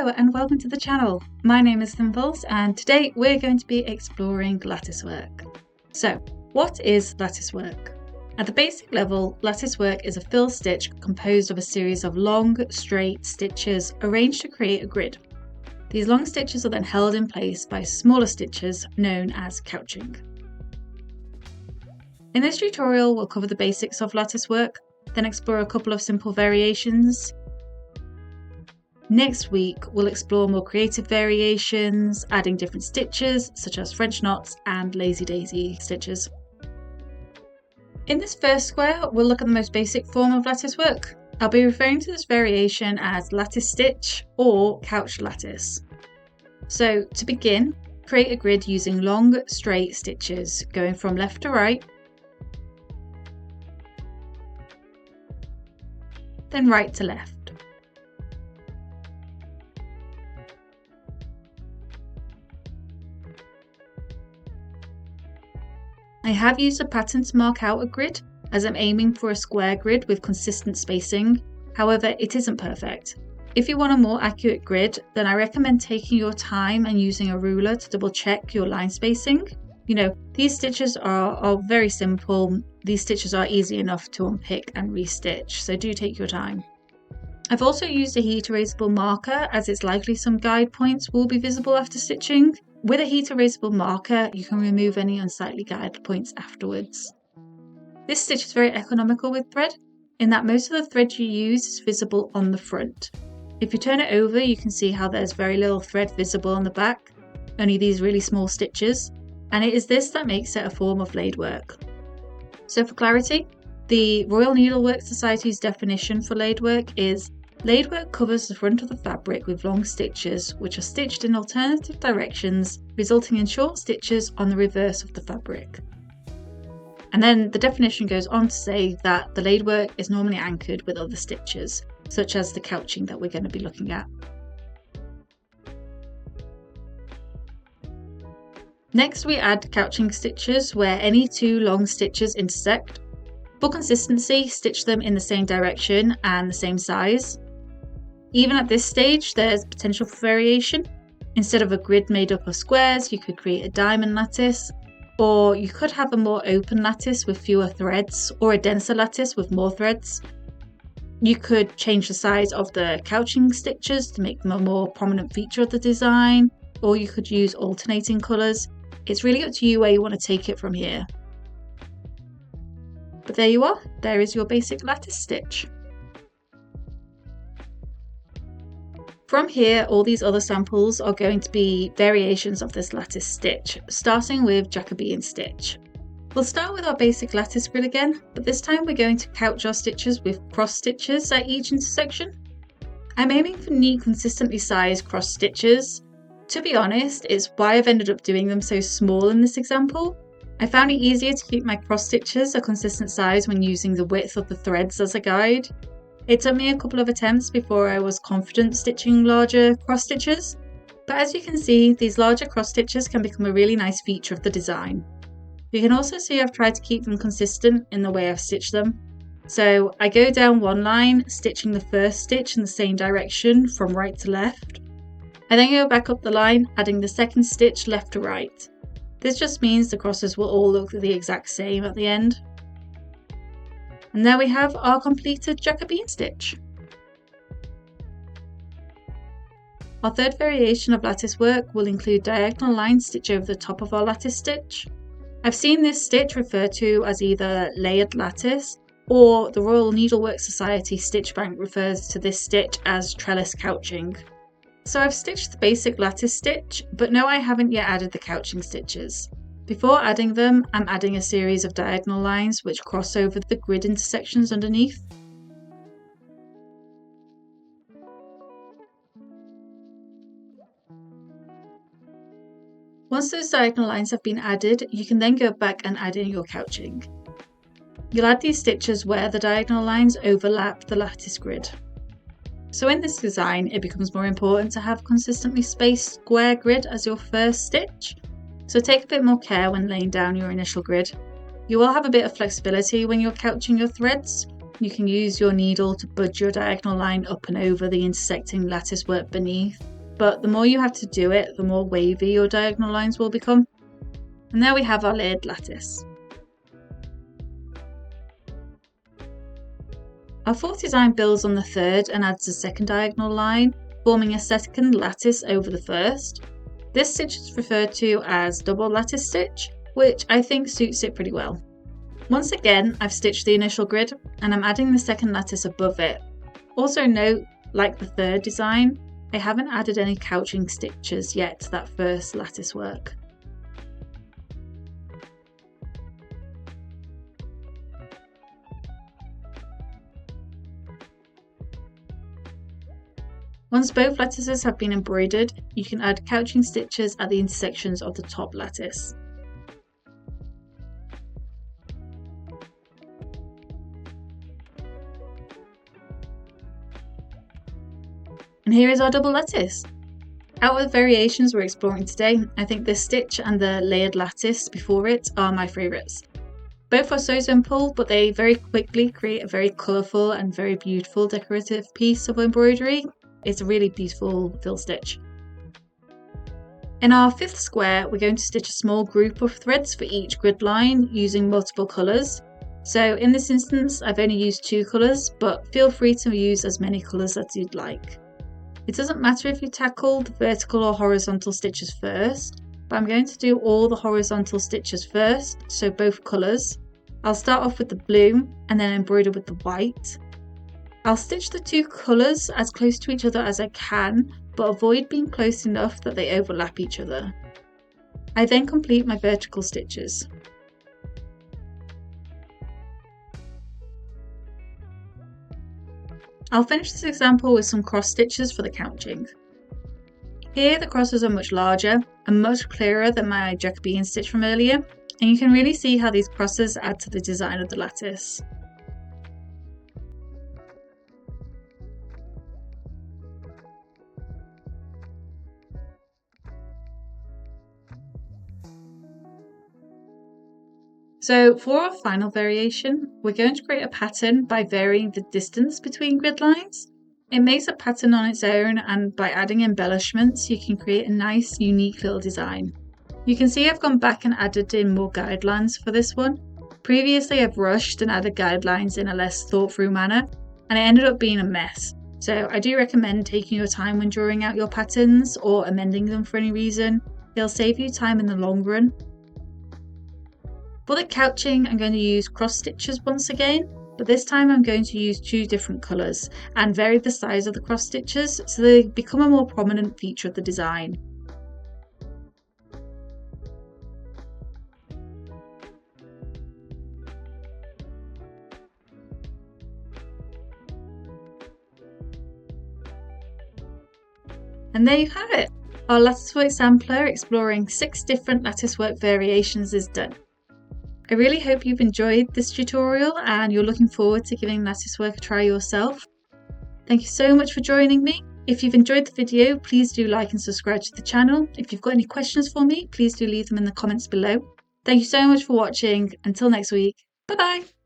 Hello and welcome to the channel. My name is Thimbles and today we're going to be exploring lattice work. So, what is lattice work? At the basic level, lattice work is a fill stitch composed of a series of long, straight stitches arranged to create a grid. These long stitches are then held in place by smaller stitches known as couching. In this tutorial, we'll cover the basics of lattice work, then explore a couple of simple variations. Next week, we'll explore more creative variations, adding different stitches such as French knots and lazy daisy stitches. In this first square, we'll look at the most basic form of lattice work. I'll be referring to this variation as lattice stitch or couched lattice. So to begin, create a grid using long, straight stitches going from left to right, then right to left. I have used a pattern to mark out a grid, as I'm aiming for a square grid with consistent spacing. However, it isn't perfect. If you want a more accurate grid, then I recommend taking your time and using a ruler to double check your line spacing. These stitches are very simple. These stitches are easy enough to unpick and restitch, so do take your time. I've also used a heat erasable marker, as it's likely some guide points will be visible after stitching. With a heat erasable marker, you can remove any unsightly guide points afterwards. This stitch is very economical with thread, in that most of the thread you use is visible on the front. If you turn it over, you can see how there's very little thread visible on the back, only these really small stitches, and it is this that makes it a form of laid work. So for clarity, the Royal Needlework Society's definition for laid work is: laid work covers the front of the fabric with long stitches which are stitched in alternative directions, resulting in short stitches on the reverse of the fabric. And then the definition goes on to say that the laid work is normally anchored with other stitches, such as the couching that we're going to be looking at. Next, we add couching stitches where any two long stitches intersect. For consistency, stitch them in the same direction and the same size. Even at this stage, there's potential for variation. Instead of a grid made up of squares, you could create a diamond lattice, or you could have a more open lattice with fewer threads, or a denser lattice with more threads. You could change the size of the couching stitches to make them a more prominent feature of the design, or you could use alternating colours. It's really up to you where you want to take it from here. But there you are, there is your basic lattice stitch. From here, all these other samples are going to be variations of this lattice stitch, starting with Jacobean stitch. We'll start with our basic lattice grid again, but this time we're going to couch our stitches with cross stitches at each intersection. I'm aiming for neat, consistently sized cross stitches. To be honest, it's why I've ended up doing them so small in this example. I found it easier to keep my cross stitches a consistent size when using the width of the threads as a guide. It took me a couple of attempts before I was confident stitching larger cross stitches, but as you can see, these larger cross stitches can become a really nice feature of the design. You can also see I've tried to keep them consistent in the way I've stitched them. So I go down one line, stitching the first stitch in the same direction from right to left. I then go back up the line, adding the second stitch left to right. This just means the crosses will all look the exact same at the end. And there we have our completed Jacobean stitch. Our third variation of lattice work will include diagonal line stitch over the top of our lattice stitch. I've seen this stitch referred to as either layered lattice, or the Royal Needlework Society stitch bank refers to this stitch as trellis couching. So I've stitched the basic lattice stitch, but no, I haven't yet added the couching stitches. Before adding them, I'm adding a series of diagonal lines which cross over the grid intersections underneath. Once those diagonal lines have been added, you can then go back and add in your couching. You'll add these stitches where the diagonal lines overlap the lattice grid. So in this design, it becomes more important to have consistently spaced square grid as your first stitch. So take a bit more care when laying down your initial grid. You will have a bit of flexibility when you're couching your threads. You can use your needle to budge your diagonal line up and over the intersecting lattice work beneath. but the more you have to do it, the more wavy your diagonal lines will become. And there we have our layered lattice. Our fourth design builds on the third and adds a second diagonal line, forming a second lattice over the first. This stitch is referred to as double lattice stitch, which I think suits it pretty well. Once again, I've stitched the initial grid and I'm adding the second lattice above it. Also note, like the third design, I haven't added any couching stitches yet to that first lattice work. Once both lattices have been embroidered, you can add couching stitches at the intersections of the top lattice. And here is our double lattice. Out of the variations we're exploring today, I think this stitch and the layered lattice before it are my favourites. Both are so simple, but they very quickly create a very colourful and very beautiful decorative piece of embroidery. It's a really beautiful fill stitch. In our fifth square, we're going to stitch a small group of threads for each grid line using multiple colours. So in this instance, I've only used 2 colours, but feel free to use as many colours as you'd like. It doesn't matter if you tackle the vertical or horizontal stitches first, but I'm going to do all the horizontal stitches first, so both colours. I'll start off with the blue and then embroider with the white. I'll stitch the 2 colours as close to each other as I can, but avoid being close enough that they overlap each other. I then complete my vertical stitches. I'll finish this example with some cross stitches for the couching. Here the crosses are much larger and much clearer than my Jacobean stitch from earlier, and you can really see how these crosses add to the design of the lattice. So for our final variation, we're going to create a pattern by varying the distance between grid lines. It makes a pattern on its own, and by adding embellishments, you can create a nice, unique little design. You can see I've gone back and added in more guidelines for this one. Previously, I've rushed and added guidelines in a less thought-through manner, and it ended up being a mess. So I do recommend taking your time when drawing out your patterns or amending them for any reason. It'll save you time in the long run. For the couching, I'm going to use cross stitches once again, but this time I'm going to use 2 different colours and vary the size of the cross stitches so they become a more prominent feature of the design. And there you have it! Our latticework sampler exploring 6 different latticework variations is done. I really hope you've enjoyed this tutorial and you're looking forward to giving latticework a try yourself. Thank you so much for joining me. If you've enjoyed the video, please do like and subscribe to the channel. If you've got any questions for me, please do leave them in the comments below. Thank you so much for watching. Until next week, bye bye!